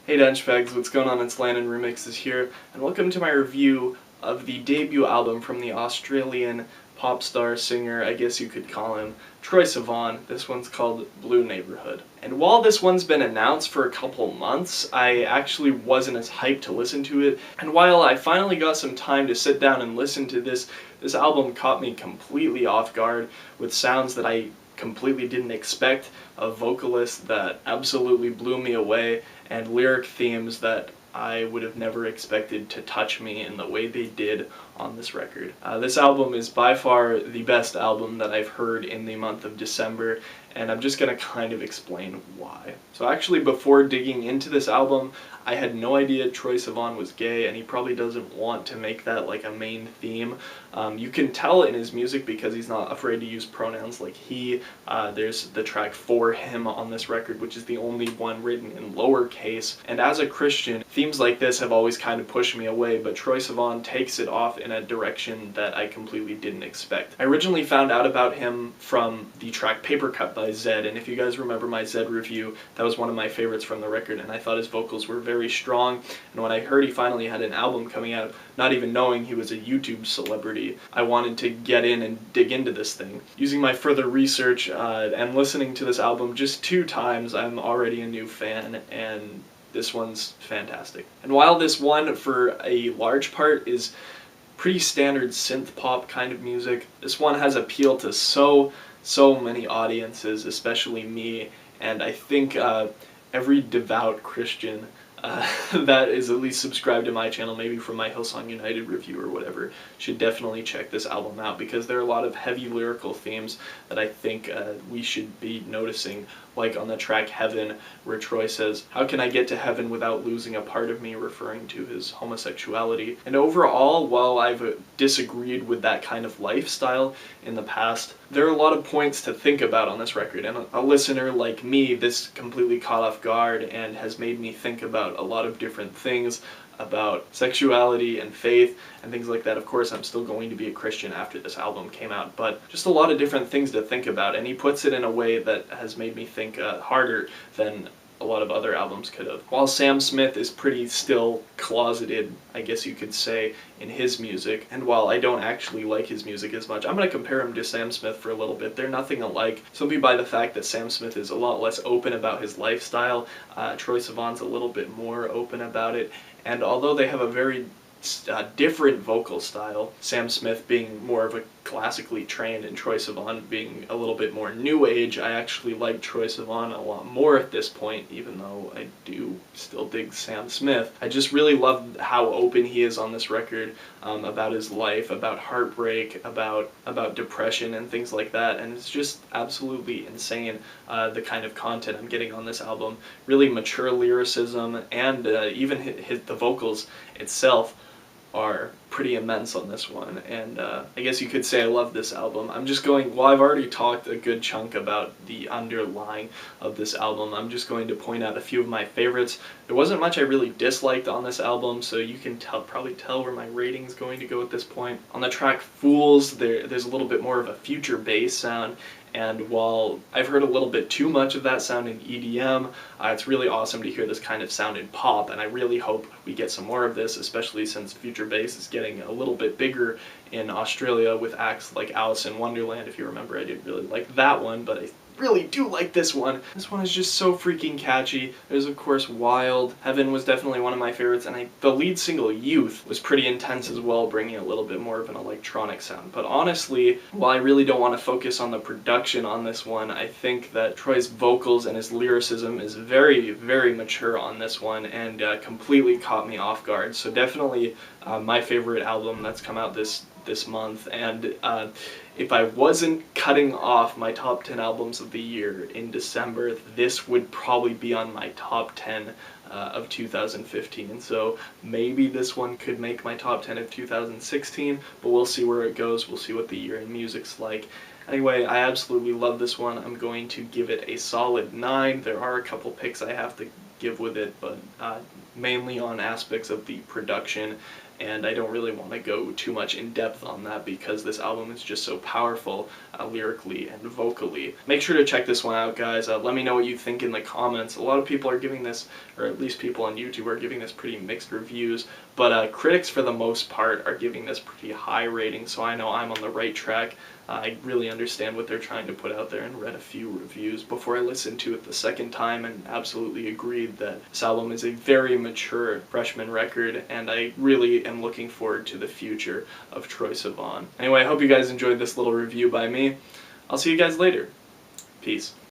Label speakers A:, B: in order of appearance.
A: Hey Denchbags, what's going on? It's Landon Remixes here, and welcome to my review of the debut album from the Australian pop star singer, I guess you could call him, Troye Sivan. This one's called Blue Neighbourhood. And while this one's been announced for a couple months, I actually wasn't as hyped to listen to it, and while I finally got some time to sit down and listen to this album caught me completely off guard with sounds that I completely didn't expect, a vocalist that absolutely blew me away, and lyric themes that I would have never expected to touch me in the way they did on this record. This album is by far the best album that I've heard in the month of December, and I'm just going to kind of explain why. So actually, before digging into this album, I had no idea Troye Sivan was gay, and he probably doesn't want to make that like a main theme. You can tell in his music because he's not afraid to use pronouns like he. There's the track For Him on this record, which is the only one written in lowercase. And as a Christian, themes like this have always kind of pushed me away, but Troye Sivan takes it off in a direction that I completely didn't expect. I originally found out about him from the track Paper Cut by Zed, and if you guys remember my Zed review, that was one of my favorites from the record, and I thought his vocals were very strong. And when I heard he finally had an album coming out, not even knowing he was a YouTube celebrity, I wanted to get in and dig into this thing. Using my further research and listening to this album just 2 times, I'm already a new fan, and this one's fantastic. And while this one, for a large part, is pretty standard synth pop kind of music, this one has appeal to so many audiences, especially me, and I think every devout Christian that is at least subscribed to my channel, maybe from my Hillsong United review or whatever, should definitely check this album out, because there are a lot of heavy lyrical themes that I think we should be noticing, like on the track Heaven, where Troye says, "How can I get to heaven without losing a part of me?" referring to his homosexuality. And overall, while I've disagreed with that kind of lifestyle in the past, there are a lot of points to think about on this record, and a listener like me, this completely caught off guard and has made me think about a lot of different things about sexuality and faith and things like that. Of course, I'm still going to be a Christian after this album came out, but just a lot of different things to think about, and he puts it in a way that has made me think harder than a lot of other albums could have. While Sam Smith is pretty still closeted, I guess you could say, in his music, and while I don't actually like his music as much, I'm going to compare him to Sam Smith for a little bit. They're nothing alike, simply by the fact that Sam Smith is a lot less open about his lifestyle. Troye Sivan's a little bit more open about it, and although they have a very different vocal style, Sam Smith being more of a classically trained and Troye Sivan being a little bit more new age, I actually like Troye Sivan a lot more at this point, even though I do still dig Sam Smith. I just really love how open he is on this record, about his life, about heartbreak, about depression and things like that, and it's just absolutely insane the kind of content I'm getting on this album. Really mature lyricism, and even the vocals itself are pretty immense on this one, and I guess you could say I love this album. I'm just going, well, I've already talked a good chunk about the underlying of this album. I'm just going to point out a few of my favorites. There wasn't much I really disliked on this album, so you can probably tell where my rating's going to go at this point. On the track Fools, there's a little bit more of a future bass sound, and while I've heard a little bit too much of that sound in EDM, it's really awesome to hear this kind of sound in pop, and I really hope we get some more of this, especially since future bass is getting a little bit bigger in Australia with acts like Alice in Wonderland. If you remember, I didn't really like that one, but I really do like this one. This one is just so freaking catchy. There's of course Wild. Heaven was definitely one of my favorites, and the lead single Youth was pretty intense as well, bringing a little bit more of an electronic sound. But honestly, while I really don't want to focus on the production on this one, I think that Troye's vocals and his lyricism is very mature on this one, and completely caught me off guard. So definitely my favorite album that's come out this month, and if I wasn't cutting off my top 10 albums of the year in December, this would probably be on my top 10 of 2015. So maybe this one could make my top 10 of 2016, but we'll see where it goes. We'll see what the year in music's like. Anyway, I absolutely love this one. I'm going to give it a solid 9. There are a couple picks I have to give with it, but mainly on aspects of the production and I don't really want to go too much in depth on that because this album is just so powerful lyrically and vocally. Make sure to check this one out, guys. Let me know what you think in the comments. A lot of people are giving this, or at least people on YouTube are giving this pretty mixed reviews, but critics for the most part are giving this pretty high ratings, so I know I'm on the right track. I really understand what they're trying to put out there and read a few reviews before I listened to it the second time and absolutely agreed that this album is a very mature freshman record, and I really am looking forward to the future of Troye Sivan. Anyway, I hope you guys enjoyed this little review by me. I'll see you guys later. Peace.